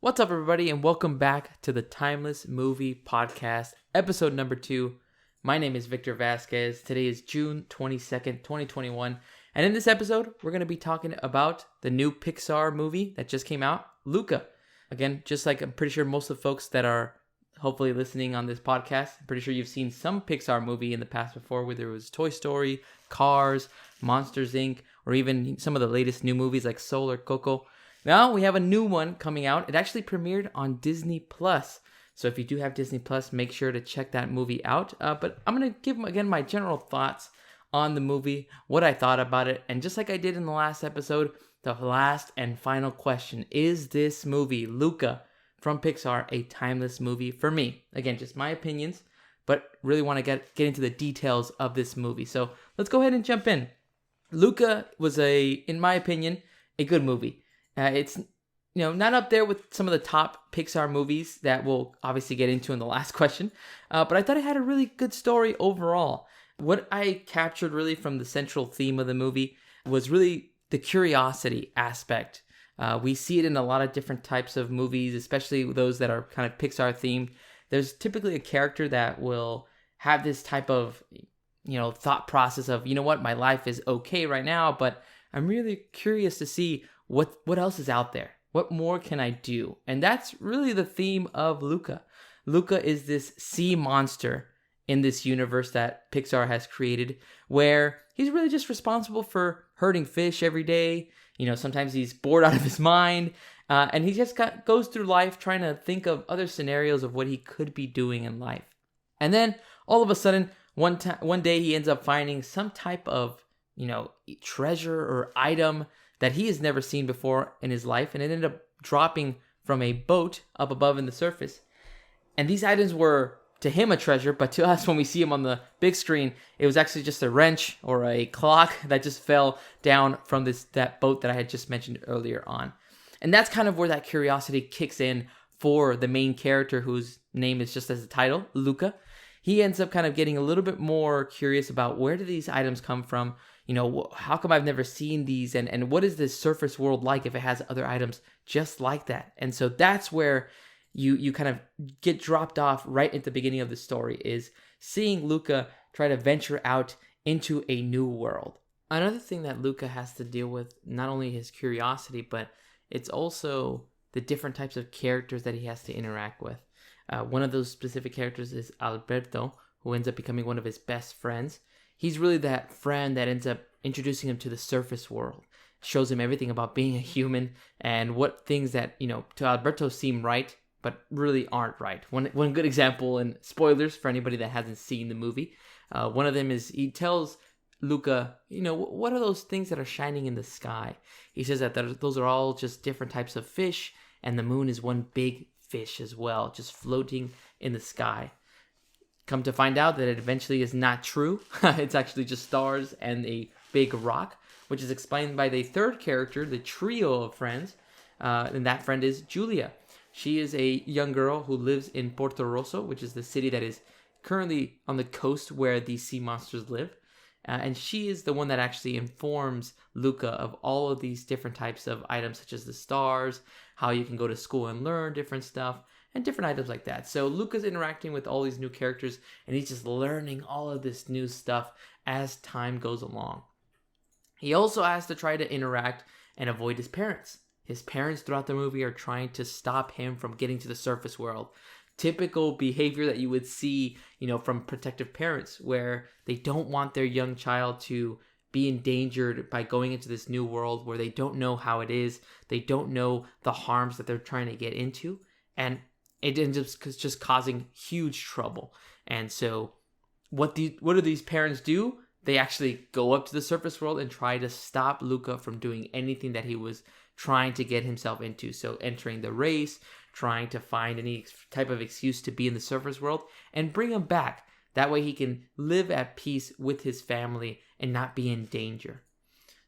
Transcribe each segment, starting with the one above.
What's up, everybody, and welcome back to the Timeless Movie Podcast, episode number 2. My name is Victor Vasquez. Today is June 22nd, 2021. And in this episode, we're going to be talking about the new Pixar movie that just came out, Luca. Again, just like I'm pretty sure most of the folks that are hopefully listening on this podcast, I'm pretty sure you've seen some Pixar movie in the past before, whether it was Toy Story, Cars, Monsters, Inc., or even some of the latest new movies like Soul or Coco. Now we have a new one coming out. It actually premiered on Disney Plus. So if you do have Disney Plus, make sure to check that movie out. But I'm going to give again my general thoughts on the movie, what I thought about it. And just like I did in the last episode, the last and final question: is this movie, Luca from Pixar, a timeless movie for me? Again, just my opinions, but really want to get into the details of this movie. So let's go ahead and jump in. Luca was in my opinion, a good movie. It's not up there with some of the top Pixar movies that we'll obviously get into in the last question, but I thought it had a really good story overall. What I captured really from the central theme of the movie was really the curiosity aspect. We see it in a lot of different types of movies, especially those that are kind of Pixar themed. There's typically a character that will have this type of thought process of, my life is okay right now, but I'm really curious to see what else is out there. What more can I do? And that's really the theme of Luca. Luca is this sea monster in this universe that Pixar has created, where he's really just responsible for hurting fish every day. Sometimes he's bored out of his mind, and he just goes through life trying to think of other scenarios of what he could be doing in life. And then all of a sudden, one day he ends up finding some type of treasure or item that he has never seen before in his life, and it ended up dropping from a boat up above in the surface. And these items were to him a treasure, but to us, when we see him on the big screen, it was actually just a wrench or a clock that just fell down from that boat that I had just mentioned earlier on. And that's kind of where that curiosity kicks in for the main character, whose name is just as the title, Luca. He ends up kind of getting a little bit more curious about, where do these items come from? How come I've never seen these? And what is this surface world like if it has other items just like that? And so that's where you kind of get dropped off right at the beginning of the story, is seeing Luca try to venture out into a new world. Another thing that Luca has to deal with, not only his curiosity, but it's also the different types of characters that he has to interact with. One of those specific characters is Alberto, who ends up becoming one of his best friends. He's really that friend that ends up introducing him to the surface world, shows him everything about being a human and what things that, to Alberto seem right, but really aren't right. One good example, and spoilers for anybody that hasn't seen the movie, one of them is he tells Luca, what are those things that are shining in the sky? He says that those are all just different types of fish, and the moon is one big fish as well, just floating in the sky. Come to find out that it eventually is not true. It's actually just stars and a big rock, which is explained by the third character, the trio of friends. And that friend is Julia. She is a young girl who lives in Porto Rosso, which is the city that is currently on the coast where these sea monsters live. And she is the one that actually informs Luca of all of these different types of items, such as the stars, how you can go to school and learn different stuff, and different items like that. So Luca's interacting with all these new characters, and he's just learning all of this new stuff as time goes along. He also has to try to interact and avoid his parents. His parents throughout the movie are trying to stop him from getting to the surface world. Typical behavior that you would see, from protective parents, where they don't want their young child to be endangered by going into this new world where they don't know how it is. They don't know the harms that they're trying to get into. And it ends up just causing huge trouble. And so what do these parents do? They actually go up to the surface world and try to stop Luca from doing anything that he was trying to get himself into. So entering the race, trying to find any type of excuse to be in the surface world, and bring him back. That way he can live at peace with his family and not be in danger.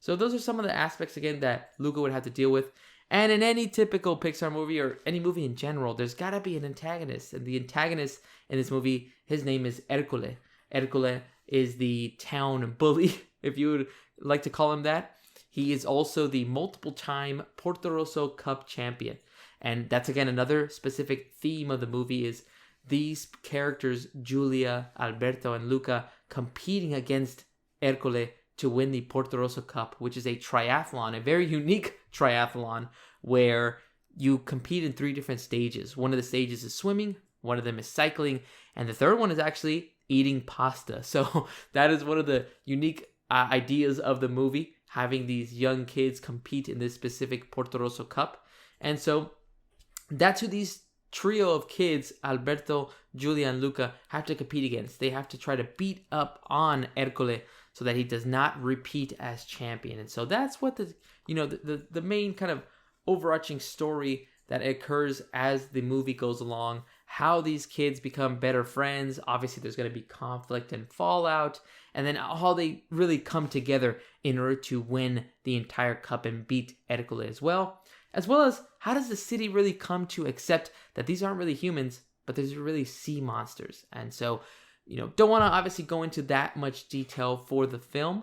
So those are some of the aspects, again, that Luca would have to deal with. And in any typical Pixar movie, or any movie in general, there's got to be an antagonist. And the antagonist in this movie, his name is Erkole. Erkole is the town bully, if you would like to call him that. He is also the multiple-time Porto Rosso Cup champion. And that's, again, another specific theme of the movie is these characters, Julia, Alberto, and Luca, competing against Ercole to win the Porto Rosso Cup, which is a triathlon, a very unique triathlon where you compete in 3 different stages. One of the stages is swimming, one of them is cycling, and the third one is actually eating pasta. So that is one of the unique ideas of the movie, having these young kids compete in this specific Porto Rosso Cup. And so that's who these trio of kids, Alberto, Julia, and Luca, have to compete against. They have to try to beat up on Ercole so that he does not repeat as champion. And so that's what the main kind of overarching story that occurs as the movie goes along, how these kids become better friends. Obviously, there's going to be conflict and fallout, and then how they really come together in order to win the entire cup and beat Ercole as well as how does the city really come to accept that these aren't really humans, but these are really sea monsters. And so, don't want to obviously go into that much detail for the film.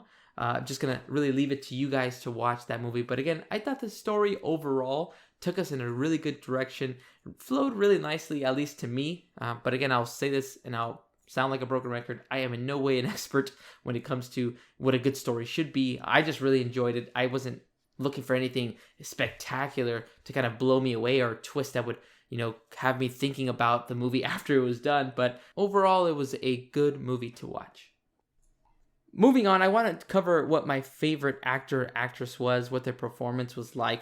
Just going to really leave it to you guys to watch that movie. But again, I thought the story overall took us in a really good direction, flowed really nicely, at least to me. But again, I'll say this and I'll sound like a broken record. I am in no way an expert when it comes to what a good story should be. I just really enjoyed it. I wasn't looking for anything spectacular to kind of blow me away or twist that would, have me thinking about the movie after it was done. But overall, it was a good movie to watch. Moving on, I want to cover what my favorite actor or actress was, what their performance was like.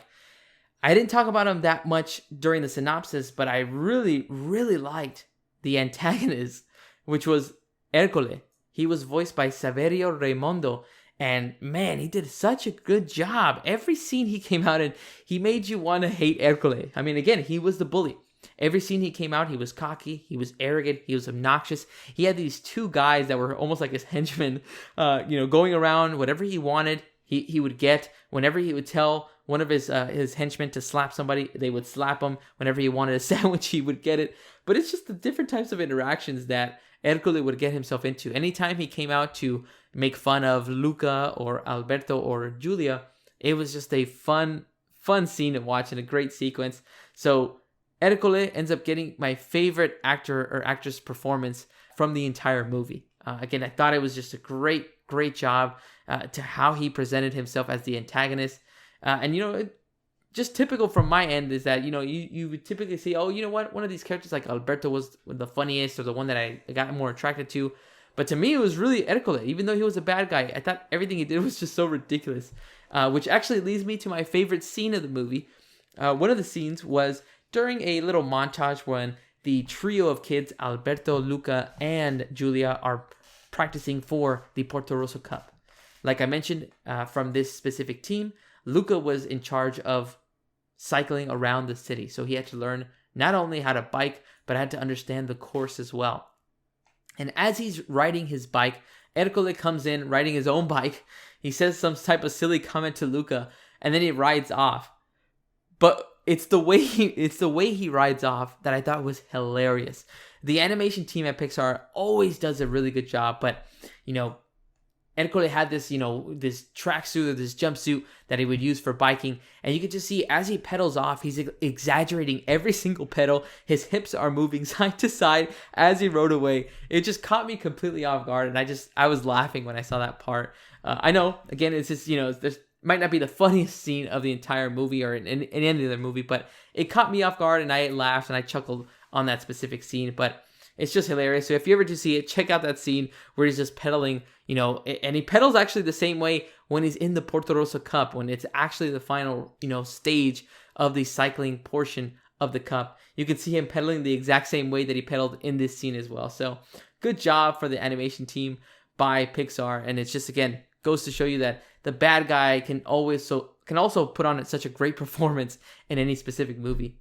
I didn't talk about them that much during the synopsis, but I really, really liked the antagonist, which was Ercole. He was voiced by Saverio Raimondo, and man, he did such a good job. Every scene he came out in, he made you want to hate Ercole. I mean, again, he was the bully. Every scene he came out, he was cocky, he was arrogant, he was obnoxious. He had these 2 guys that were almost like his henchmen, going around. Whatever he wanted, he would get. Whenever he would tell one of his henchmen to slap somebody, they would slap him. Whenever he wanted a sandwich, he would get it. But it's just the different types of interactions that Ercole would get himself into. Anytime he came out to make fun of Luca or Alberto or Julia, it was just a fun scene to watch and a great sequence. So Ercole ends up getting my favorite actor or actress performance from the entire movie. Again, I thought it was just a great job to how he presented himself as the antagonist. And just typical from my end is that, you would typically say, oh, you know what? One of these characters like Alberto was the funniest or the one that I got more attracted to. But to me, it was really Ercole. Even though he was a bad guy, I thought everything he did was just so ridiculous. Which actually leads me to my favorite scene of the movie. One of the scenes was during a little montage when the trio of kids, Alberto, Luca, and Julia, are practicing for the Porto Rosso Cup. Like I mentioned, from this specific team, Luca was in charge of cycling around the city. So he had to learn not only how to bike, but had to understand the course as well. And as he's riding his bike, Ercole comes in riding his own bike. He says some type of silly comment to Luca, and then he rides off. But it's the way he rides off that I thought was hilarious. The animation team at Pixar always does a really good job, but Ercole had this, this tracksuit or this jumpsuit that he would use for biking. And you could just see as he pedals off, he's exaggerating every single pedal. His hips are moving side to side as he rode away. It just caught me completely off guard. And I was laughing when I saw that part. I know, again, it's just, this might not be the funniest scene of the entire movie or in any other movie, but it caught me off guard and I laughed and I chuckled on that specific scene. But it's just hilarious. So if you ever do see it, check out that scene where he's just pedaling, and he pedals actually the same way when he's in the Porto Rosso Cup, when it's actually the final, stage of the cycling portion of the cup. You can see him pedaling the exact same way that he pedaled in this scene as well. So good job for the animation team by Pixar. And it's just, again, goes to show you that the bad guy can also put on such a great performance in any specific movie.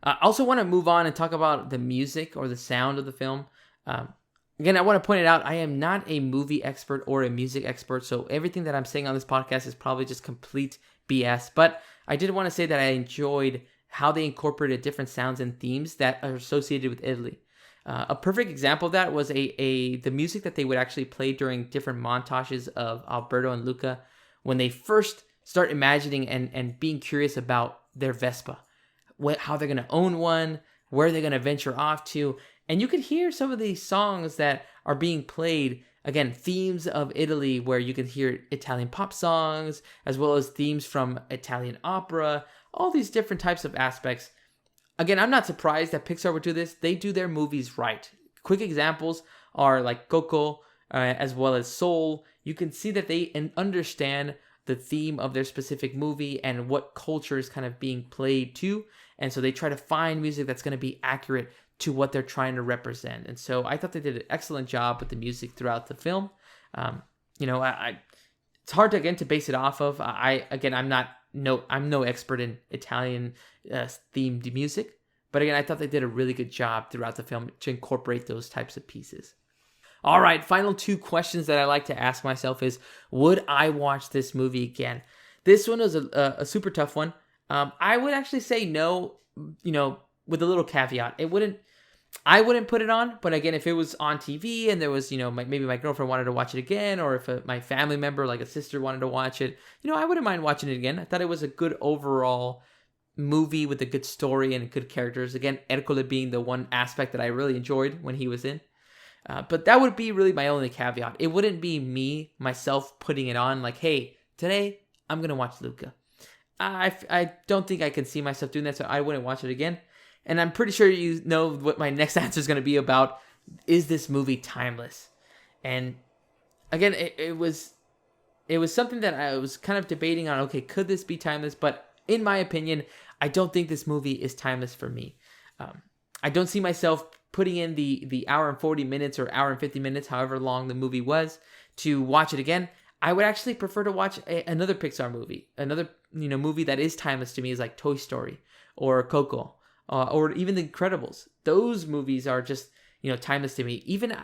I also want to move on and talk about the music or the sound of the film. Again, I want to point it out, I am not a movie expert or a music expert, so everything that I'm saying on this podcast is probably just complete BS. But I did want to say that I enjoyed how they incorporated different sounds and themes that are associated with Italy. A perfect example of that was the music that they would actually play during different montages of Alberto and Luca when they first start imagining and being curious about their Vespa. how they're going to own one, where they're going to venture off to. And you could hear some of these songs that are being played, again, themes of Italy, where you can hear Italian pop songs, as well as themes from Italian opera, all these different types of aspects. Again, I'm not surprised that Pixar would do this. They do their movies right. Quick examples are like Coco, as well as Soul. You can see that they understand the theme of their specific movie and what culture is kind of being played to. And so they try to find music that's going to be accurate to what they're trying to represent. And so I thought they did an excellent job with the music throughout the film. It's hard to, again, to base it off of. I'm no expert in Italian themed music, but again, I thought they did a really good job throughout the film to incorporate those types of pieces. All right, final two questions that I like to ask myself is, would I watch this movie again? This one was a super tough one. I would actually say no, with a little caveat. I wouldn't put it on, but again, if it was on TV and there was, maybe my girlfriend wanted to watch it again, or if my family member, like a sister, wanted to watch it, I wouldn't mind watching it again. I thought it was a good overall movie with a good story and good characters. Again, Erkole being the one aspect that I really enjoyed when he was in. But that would be really my only caveat. It wouldn't be myself putting it on like, hey, today I'm going to watch Luca. I don't think I can see myself doing that, so I wouldn't watch it again. And I'm pretty sure you know what my next answer is going to be about. Is this movie timeless? And again, it was something that I was kind of debating on. Okay, could this be timeless? But in my opinion, I don't think this movie is timeless for me. I don't see myself putting in the hour and 40 minutes or hour and 50 minutes, however long the movie was, to watch it again. I would actually prefer to watch another Pixar movie. Another movie that is timeless to me is like Toy Story or Coco. Or even The Incredibles. Those movies are just, timeless to me. Even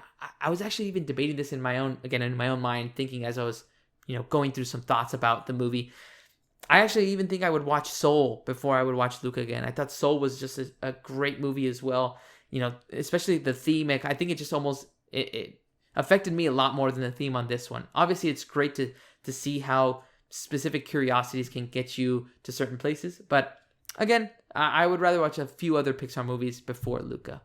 I was actually even debating this in my own mind, thinking as I was, going through some thoughts about the movie. I actually even think I would watch Soul before I would watch Luca again. I thought Soul was just a great movie as well. Especially the theme. I think it just almost it affected me a lot more than the theme on this one. Obviously, it's great to see how specific curiosities can get you to certain places, but again, I would rather watch a few other Pixar movies before Luca.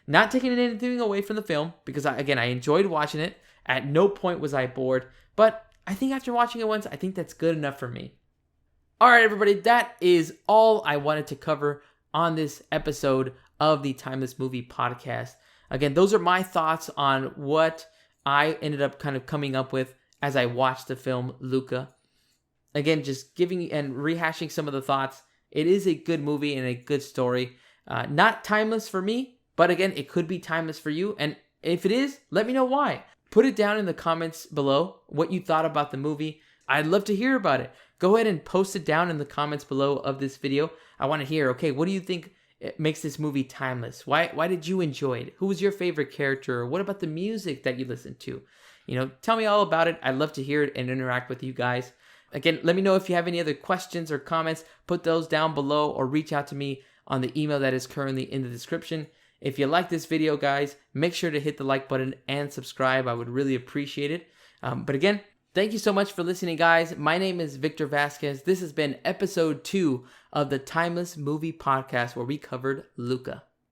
Not taking anything away from the film, because I enjoyed watching it. At no point was I bored, but I think after watching it once, I think that's good enough for me. All right, everybody, that is all I wanted to cover on this episode of the Timeless Movie Podcast. Again, those are my thoughts on what I ended up kind of coming up with as I watched the film Luca. Again, just giving and rehashing some of the thoughts. It is a good movie and a good story. Not timeless for me, but again, it could be timeless for you. And if it is, let me know why. Put it down in the comments below what you thought about the movie. I'd love to hear about it. Go ahead and post it down in the comments below of this video. I want to hear, okay, what do you think makes this movie timeless? Why did you enjoy it? Who was your favorite character? What about the music that you listened to? Tell me all about it. I'd love to hear it and interact with you guys. Again, let me know if you have any other questions or comments. Put those down below or reach out to me on the email that is currently in the description. If you like this video, guys, make sure to hit the like button and subscribe. I would really appreciate it. But again, thank you so much for listening, guys. My name is Victor Vasquez. This has been episode 2 of the Timeless Movie Podcast, where we covered Luca.